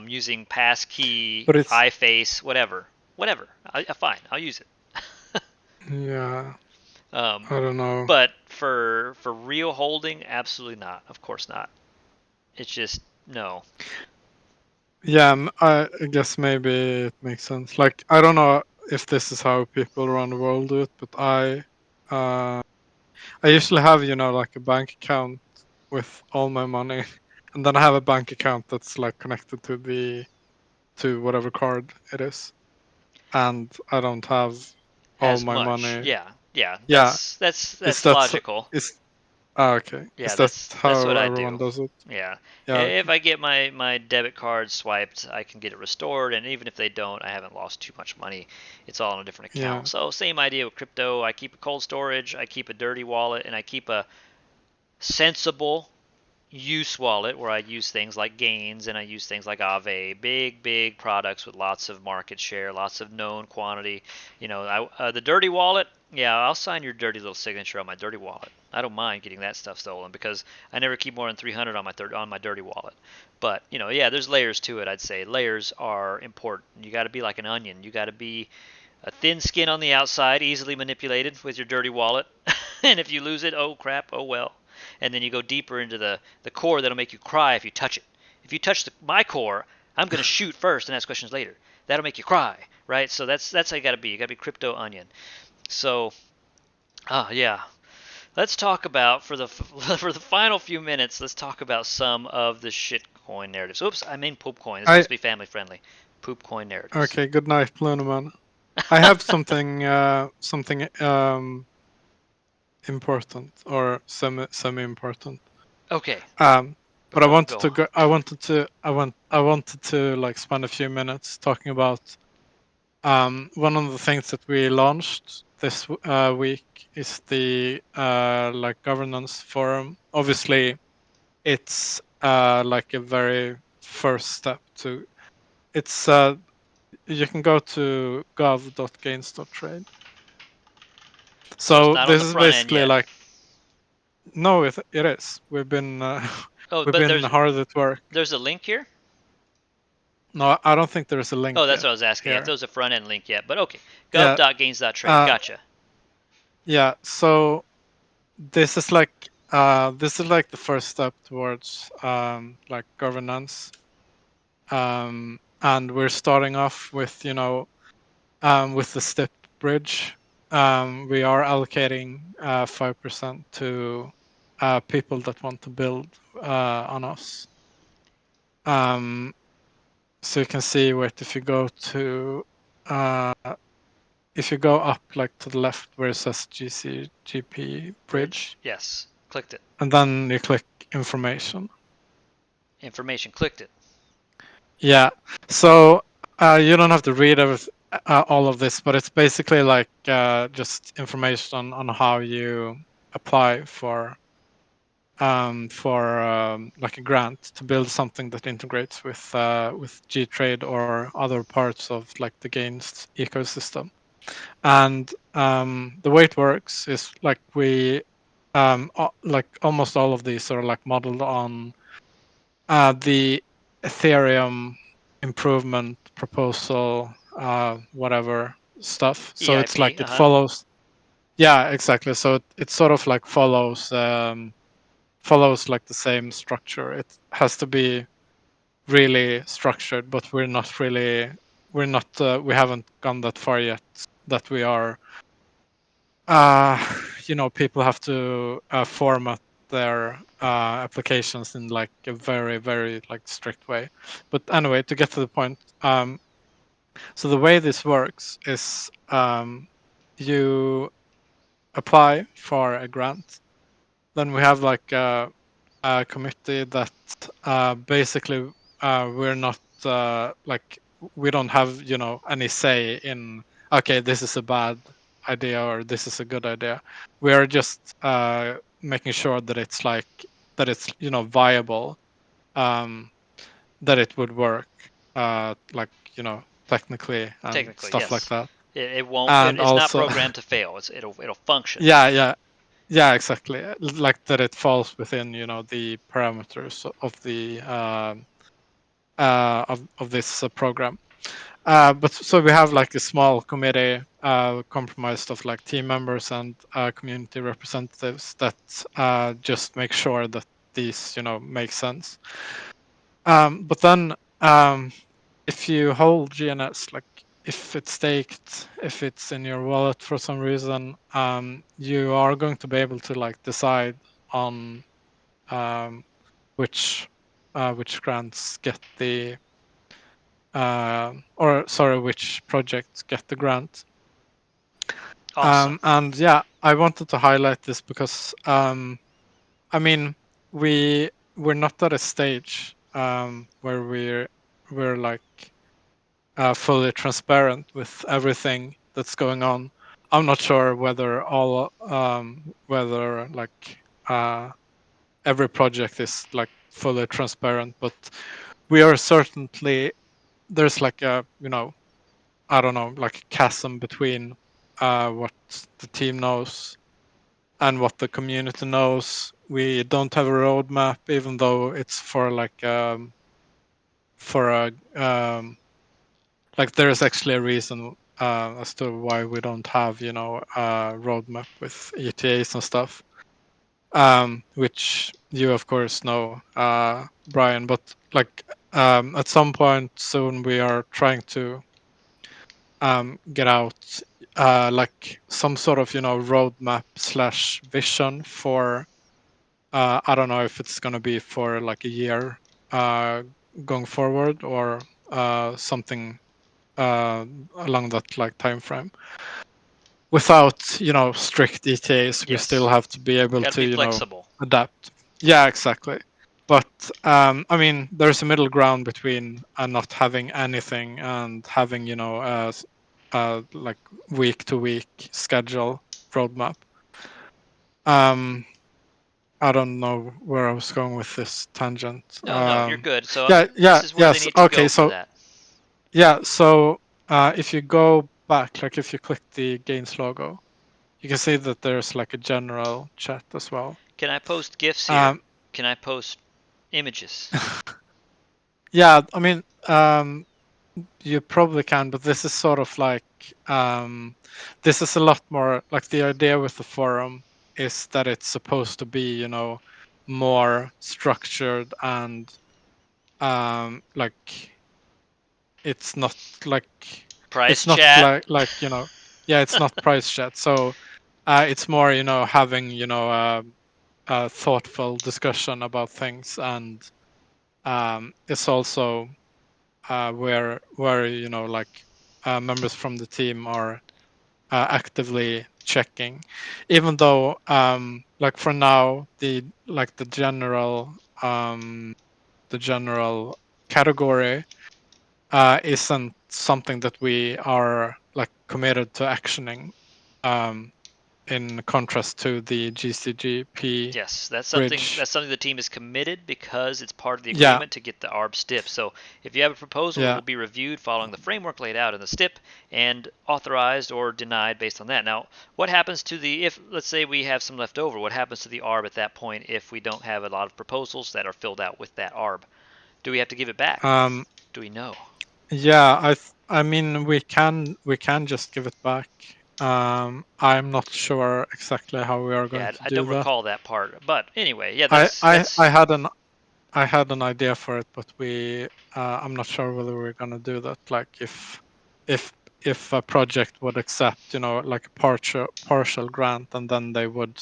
using passkey, But it's iFace, whatever. Fine, I'll use it. yeah. um, I don't know. but for real holding, absolutely not. Of course not. It's just no. Yeah, I guess maybe it makes sense. Like I don't know if this is how people around the world do it, but uh I usually have, like a bank account with all my money, and then I have a bank account that's like connected to whatever card it is, and I don't have all As my much. money. Yeah. Yeah, is That's that logical. is okay? Is Yeah, that that's what how I everyone do. does it? Yeah. Yeah, If okay. I get my debit card swiped, I can get it restored, and even if they don't, I haven't lost too much money. It's all in a different Yeah, account. So same idea with crypto. I keep a cold storage, I keep a dirty wallet, and I keep a sensible use wallet where I use things like Gains and I use things like Aave, big products with lots of market share, lots of known quantity. The dirty wallet, yeah, I'll sign your dirty little signature on my dirty wallet. I don't mind getting that stuff stolen because I never keep more than 300 on my dirty wallet. But yeah, there's layers to it. I'd say layers are important. You got to be like an onion. You got to be a thin skin on the outside, easily manipulated with your dirty wallet. And if you lose it, oh crap, oh well. And then you go deeper into the core that'll make you cry if you touch it. If you touch my core, I'm going to shoot first and ask questions later. That'll make you cry, right? So that's how you got to be. You got to be crypto onion. So, yeah. Let's talk about for the for the final few minutes. Let's talk about some of the shitcoin narratives. Oops, I mean poop coin. It's I supposed to be family friendly. Poop coin narratives. okay. Good night, Lunaman. I have something important or semi important. Okay, Um, but I go wanted go. to go. I wanted to like spend a few minutes talking about one of the things that we launched this week is the like governance forum. Obviously, it's like a very first step to. It's you can go to gov.gains.trade. So it's So not on this the is front end basically yet. like no, it is. We've been Oh, we've but been hard at work. there's a link here. No, I don't think there's a link Oh, that's yet what I was asking. If here. there was a front end link yet, but okay. Yeah, Gov.gains.trade. uh, Gotcha. yeah. So this is like the first step towards like governance, and we're starting off with with the step bridge. We are allocating 5% to people that want to build on us. Um, so you can see where if you go to uh, if you go up like to the left where it says GP Bridge. bridge, Yes. Clicked it. and then you click information. Information. Clicked it. Yeah. So you don't have to read all of this, but it's basically like just information on how you apply for like a grant to build something that integrates with gTrade or other parts of like the Gains ecosystem. And the way it works is like like almost all of these are like modeled on the Ethereum improvement proposal, whatever stuff. So it's EIP. like Uh it huh. follows. Yeah, exactly. So it sort of like follows like the same structure. It has to be really structured, but we haven't gone that far yet that we are uh, people have to format their applications in like a very like strict way. But anyway, to get to the point, so the way this works is you apply for a grant, then we have like a committee that basically we're not like we don't have any say in okay this is a bad idea or this is a good idea. We are just making sure that it's like that it's viable, um, that it would work like technically and Technically, stuff like yes. that. It won't. and It's not also programmed to fail. It'll function. yeah, exactly. Like that, it falls within the parameters of the of this program. But so we have like a small committee comprised of like team members and community representatives that just make sure that these make sense. But then if you hold GNS, like if it's staked, if it's in your wallet for some reason, you are going to be able to like decide on um, which grants get the or sorry, which projects get the grant. Awesome. And yeah, I wanted to highlight this because I mean we're not at a stage where we're like fully transparent with everything that's going on. I'm not sure whether like every project is like fully transparent, but we are certainly there's like a I don't know, like a chasm between what the team knows and what the community knows. We don't have a roadmap, even though it's for a like there is actually a reason as to why we don't have a roadmap with ETAs and stuff, which you of course know, Brian. But like at some point soon, we are trying to get out like some sort of roadmap slash vision for I don't know if it's going to be for like a year uh, going forward or something along that like time frame. Without strict details, we still Yes. have to be able Got to be to flexible. adapt. Yeah, exactly. But I mean, there's a middle ground between not having anything and having like week to week schedule roadmap. Um, I don't know where I was going with this tangent. No, you're good. So Yeah, this yeah, is where they yes. need to Okay, go for so that. yeah, so if you go back, like if you click the Gains logo, you can see that there's like a general chat as well. Can I post GIFs here? Um, Can I post images? yeah, I mean, you probably can, but this is sort of like this is a lot more like the idea with the forum is that it's supposed to be, more structured and like it's not like Price it's not chat. yeah, it's not price chat. So it's more having a thoughtful discussion about things, and it's also where like members from the team are actively checking, even though like for now um the general category isn't something that we are like committed to actioning, um in contrast to the GCGP Yes, that's something. bridge. That's something the team is committed because it's part of the Yeah, agreement to get the ARB STIP. So if you have a proposal, it yeah. will be reviewed following the framework laid out in the STIP and authorized or denied based on that. Now, what happens to the if let's say we have some left over? What happens to the ARB at that point if we don't have a lot of proposals that are filled out with that ARB? Do we have to give it back? um Do we know? Yeah, I mean we can just give it back. I'm not sure exactly how we are going Yeah, to I do don't that. recall that part. But anyway, yeah, I that's I I that's had an I had an idea for it, but I'm not sure whether we're gonna do that. Like if if a project would accept, like a partial grant, and then they would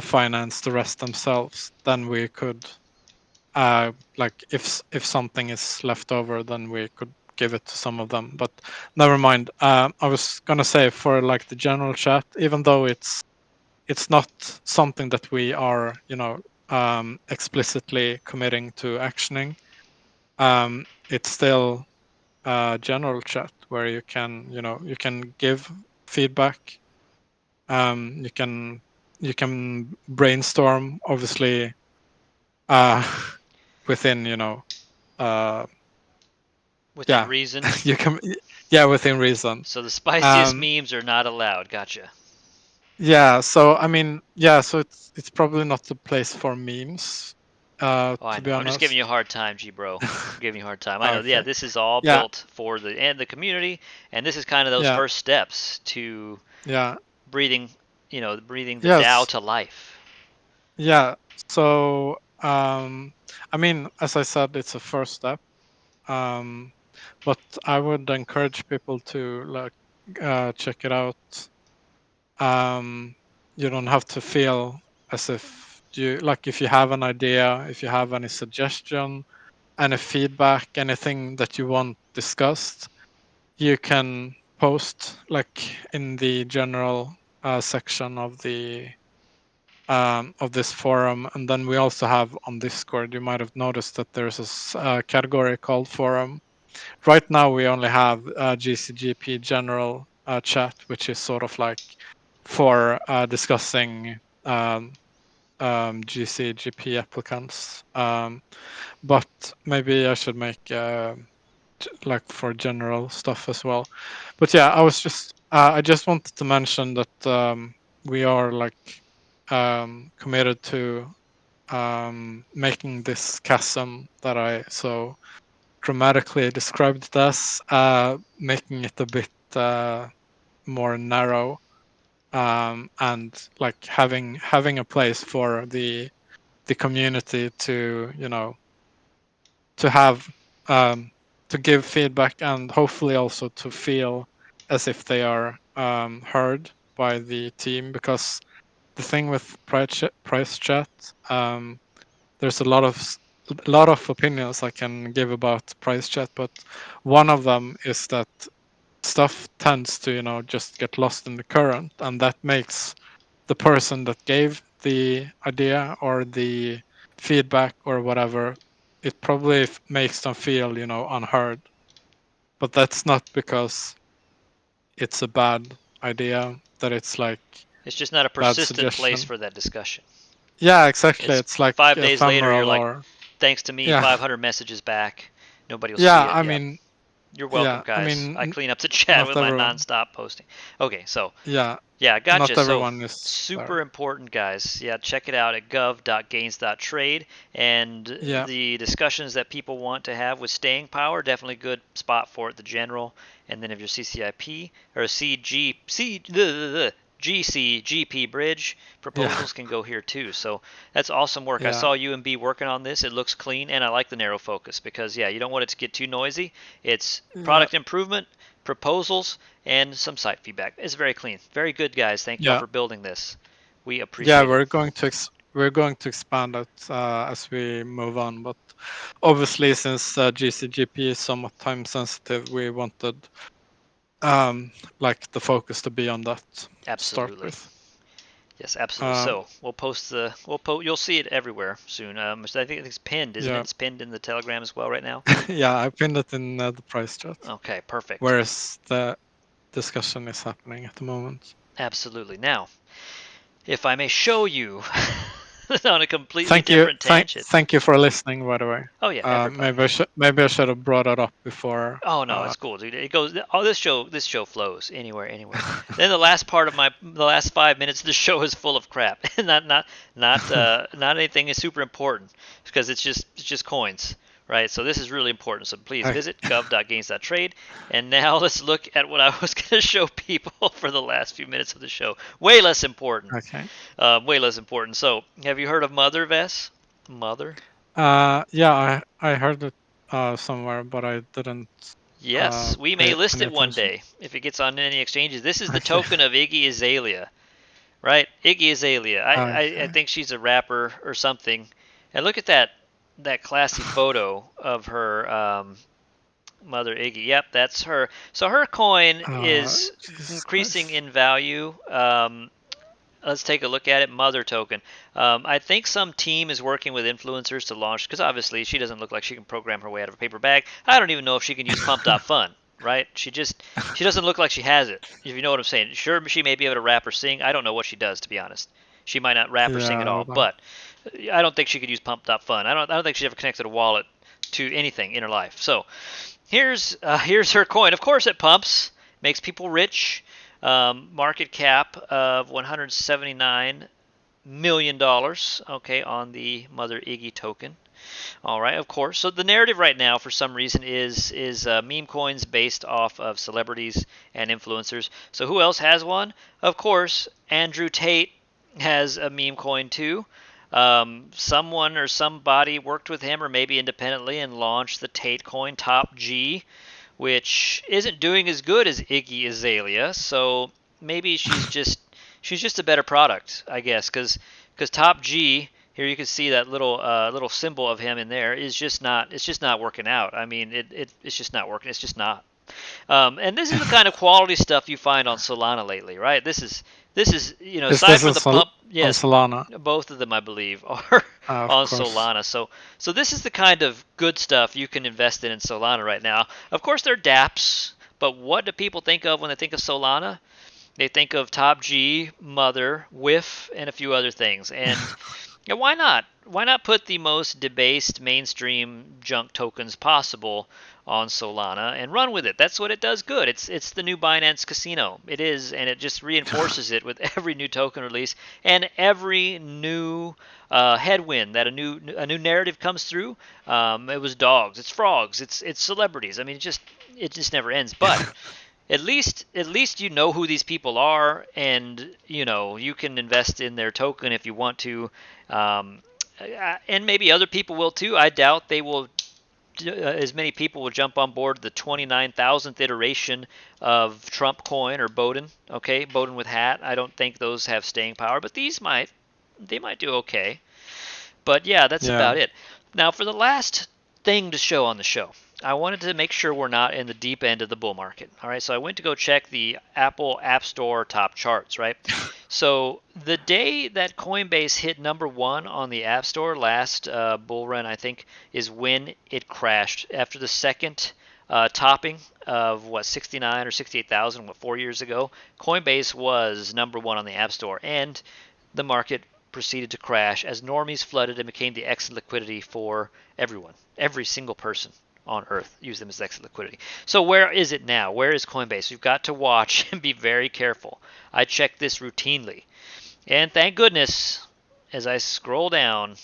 finance the rest themselves, then we could like if something is left over, then we could give it to some of them. But never mind. I was gonna say for like the general chat, even though it's not something that we are explicitly committing to actioning, it's still a general chat where you can give feedback. You can brainstorm, obviously, uh, within uh, Within yeah, reason. you can, yeah, within reason. So the spiciest Um, memes are not allowed. Gotcha. yeah, so I mean, yeah, so it's probably not the place for memes, Oh, I to be know. I'm just giving honest. you a hard time, G bro. I'm giving you a hard time. I know. Yeah, Okay. this is all Yeah, built for the community, and this is kind of those yeah, first steps to yeah. breathing, breathing the Tao Yes, to life. yeah. So, I mean, as I said, it's a first step. Um, but I would encourage people to like check it out. You don't have to feel as if you like if you have an idea, if you have any suggestion, any feedback, anything that you want discussed, you can post like in the general section of this forum, and then we also have on Discord. You might have noticed that there's a category called forum. Right now, we only have GCGP general chat, which is sort of like for discussing GCGP applicants. But maybe I should make like for general stuff as well. But yeah, I just wanted to mention that we are like committed to making this chasm that I so dramatically described it as, making it a bit more narrow, and like having a place for the community to to have to give feedback, and hopefully also to feel as if they are heard by the team. Because the thing with price chat, there's a lot of opinions I can give about price chat, but one of them is that stuff tends to just get lost in the current, and that makes the person that gave the idea or the feedback or whatever, it probably makes them feel unheard. But that's not because it's a bad idea, that it's like It's just not a bad persistent place suggestion. for that discussion. Yeah, exactly. It's It's like 5 days later, you're ephemeral, like, or thanks to me, yeah. 500 messages back. Nobody will see Yeah, it. I Yeah. mean, You're welcome, yeah, I guys. mean, I clean up the chat not with my everyone. nonstop posting. Okay, so Yeah, yeah, not gotcha. So everyone is super there. important, guys. Yeah, check it out at gov.gains.trade. And Yeah, the discussions that people want to have with staying power, definitely good spot for it, the general. And then if you're CCIP or GCGP bridge yeah, proposals can go here too. So that's awesome work. I yeah, saw UMB working on this. It looks clean, and I like the narrow focus because, yeah, you don't want it to get too noisy. It's yeah, product improvement, proposals, and some site feedback. It's very clean. Very good, guys. Thank y'all yeah, for building this. We yeah. appreciate it. We're going to expand it as we move on, but obviously, since GCGP is somewhat time sensitive, we wanted like the focus to be on that to start Absolutely. with. Yes, absolutely. Um, So we'll post you'll see it everywhere soon. I think it's pinned, isn't it? yeah, It's pinned in the Telegram as well right now. yeah. I pinned it in the price chat, Okay, perfect. whereas the discussion is happening at the moment. Absolutely. Now, if I may show you on a completely Thank you, different tangent. thank you for listening. By the way, Oh yeah, everybody. maybe I should have brought it up before. Oh no, it's cool, dude. It goes. Oh, this show flows anywhere. Then the last part of the last 5 minutes of the show is full of crap. Not anything is super important because it's just coins, right? So this is really important. So please Okay. visit gov.gains.trade. And now let's look at what I was going to show people for the last few minutes of the show. Way less important. Okay. Way less important. So have you heard of Mother, Vess? Mother? Yeah, I heard it somewhere, but I didn't Yes, we may pay list any it one attention. day if it gets on any exchanges. This is the Okay. token of Iggy Azalea, right? Iggy Azalea. I Okay. think she's a rapper or something. And look at that classy photo of her mother Iggy. Yep, that's her. So her coin is Jesus increasing Christ. in value. Let's take a look at it. Mother token. I think some team is working with influencers to launch, because obviously she doesn't look like she can program her way out of a paper bag. I don't even know if she can use pump.fun, right? She doesn't look like she has it, if you know what I'm saying. Sure, she may be able to rap or sing. I don't know what she does, to be honest. She might not rap or sing at Yeah, all, hold on. but I don't think she could use pump.fun. I don't think she's ever connected a wallet to anything in her life. So here's her coin. Of course, it pumps, makes people rich. Market cap of $179 million. Okay, on the Mother Iggy token. All right, of course. So the narrative right now, for some reason, is meme coins based off of celebrities and influencers. So who else has one? Of course, Andrew Tate has a meme coin too. Someone or somebody worked with him, or maybe independently, and launched the Tate coin, Top G, which isn't doing as good as Iggy Azalea. So maybe she's just a better product, I guess, because Top G. Here you can see that little symbol of him in there is just not. It's just not working out. I mean, it's just not working. It's just not. And this is the kind of quality stuff you find on Solana lately, right? This is aside from the pump. Yes, on Solana? Both of them, I believe, are on Course. Solana. So this is the kind of good stuff you can invest in Solana right now. Of course, they're DApps, but what do people think of when they think of Solana? They think of Top G, Mother, Whiff, and a few other things. And yeah, why not? Why not put the most debased mainstream junk tokens possible on Solana and run with it? That's what it does good. It's the new Binance Casino. It is, and it just reinforces it with every new token release and every new headwind that a new narrative comes through. It was dogs, it's frogs, it's celebrities. I mean, it just never ends. But at least you know who these people are, and you can invest in their token if you want to, and maybe other people will too. I doubt they will. As many people will jump on board the 29,000th iteration of Trump coin or Bowden. Okay, Bowden with hat. I don't think those have staying power, but these might. They might do okay. But yeah, that's about it. Now, for the last thing to show on the show, I wanted to make sure we're not in the deep end of the bull market. All right, so I went to go check the Apple App Store top charts, right? So the day that Coinbase hit #1 on the App Store last bull run, I think, is when it crashed after the second topping of 69 or 68,000 4 years ago. Coinbase was #1 on the App Store, and the market proceeded to crash as normies flooded and became the exit liquidity for everyone. Every single person on Earth used them as exit liquidity. So where is it now? Where is Coinbase? We've got to watch and be very careful. I check this routinely. And thank goodness, as I scroll down,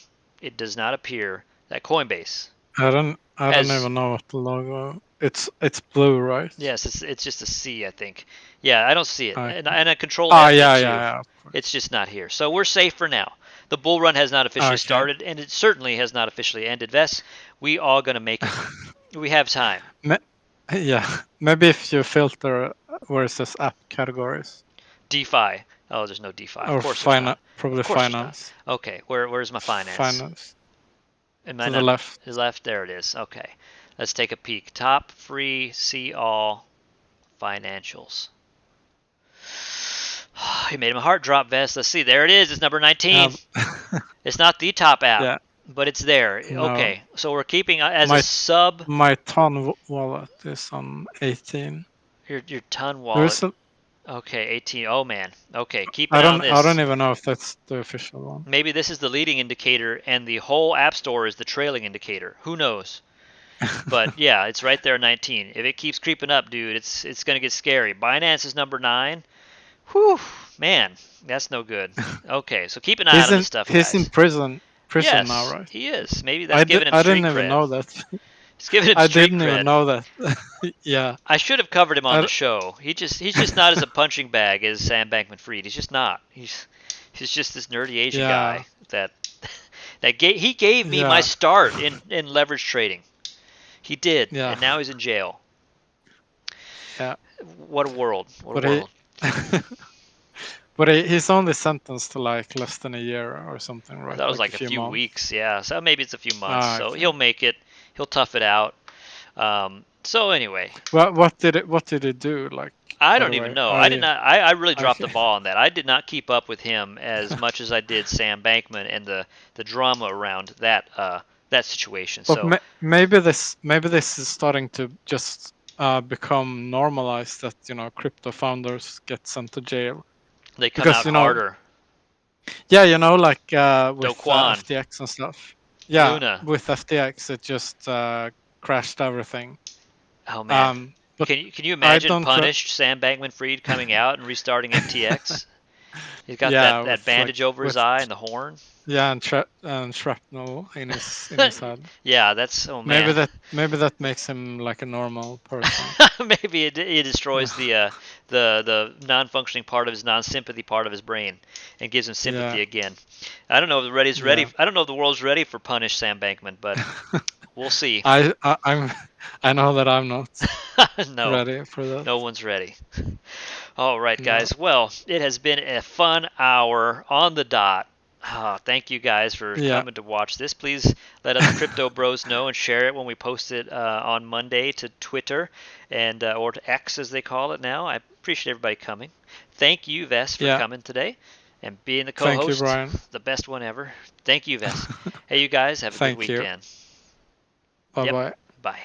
it does not appear that Coinbase. I don't even know what the logo. It's blue, right? Yes, it's just a C, I think. Yeah, I don't see it. Okay. And I control F yeah. It's just not here. So we're safe for now. The bull run has not officially started, and it certainly has not officially ended. Vess, we all gonna make it. We have time. Maybe if you filter where it says app categories. DeFi. Oh, there's no DeFi. Or of course there's not. Probably of course finance. Okay, where's my finance? Finance. To the left. The left, there it is. Okay. Let's take a peek. Top free, see all, financials. You made my heart drop, Vest. Let's see. There it is. It's number 19. It's not the top app, but it's there. No. Okay. So we're keeping as a sub. My Ton wallet is on 18. Your Ton wallet. Okay, 18. Oh, man. Okay, keep an eye on this. I don't even know if that's the official one. Maybe this is the leading indicator, and the whole App Store is the trailing indicator. Who knows? But yeah, it's right there, 19. If it keeps creeping up, dude, it's going to get scary. Binance is number 9. Whew, man, that's no good. Okay, so keep an eye on this stuff, guys. He's in prison now, right? He is. Maybe that's giving him street cred. I didn't even know that. It's giving him street cred. Even know that. Yeah. I should have covered him on the show. He's just not as a punching bag as Sam Bankman-Fried. He's just not. He's just this nerdy Asian guy that he gave me my start in leverage trading. He did, and now he's in jail. Yeah. What a world! What a world! But he's only sentenced to like less than a year or something, right? That was like a few weeks, yeah. So maybe it's a few months. So he'll make it. He'll tough it out. So anyway. What did it do? Like I don't even know. I did not. I really dropped the ball on that. I did not keep up with him as much as I did Sam Bankman and the drama around that situation. But so maybe this is starting to just become normalized that crypto founders get sent to jail. They come out harder. Yeah, like with FTX and stuff. Yeah, Luna. with FTX, it just crashed everything. Oh man. But Can you I imagine don't. punished Sam Bankman-Fried coming out and restarting FTX? He's got Yeah, that with like bandage over his with eye and the horn. yeah, and shrapnel in his head. Yeah, that's man. Maybe that makes him like a normal person. Maybe it destroys the non-functioning part of his non-sympathy part of his brain and gives him sympathy Yeah, again. I don't know if the ready's ready. yeah. I don't know if the world's ready for punish Sam Bankman, but we'll see. I'm I know that I'm not No, ready for that. no one's ready. All right, No. guys. Well, it has been a fun hour on the dot. Thank you guys for Yeah. coming to watch this. Please let us crypto bros know and share it when we post it on Monday to Twitter and or to X as they call it now. I appreciate everybody coming. Thank you, Vess, for Yeah. coming today and being the Thank you, co-host. Brian. The best one ever. Thank you, Vess. Hey, you guys have a good Thank you. weekend. Bye Yep. bye. Bye.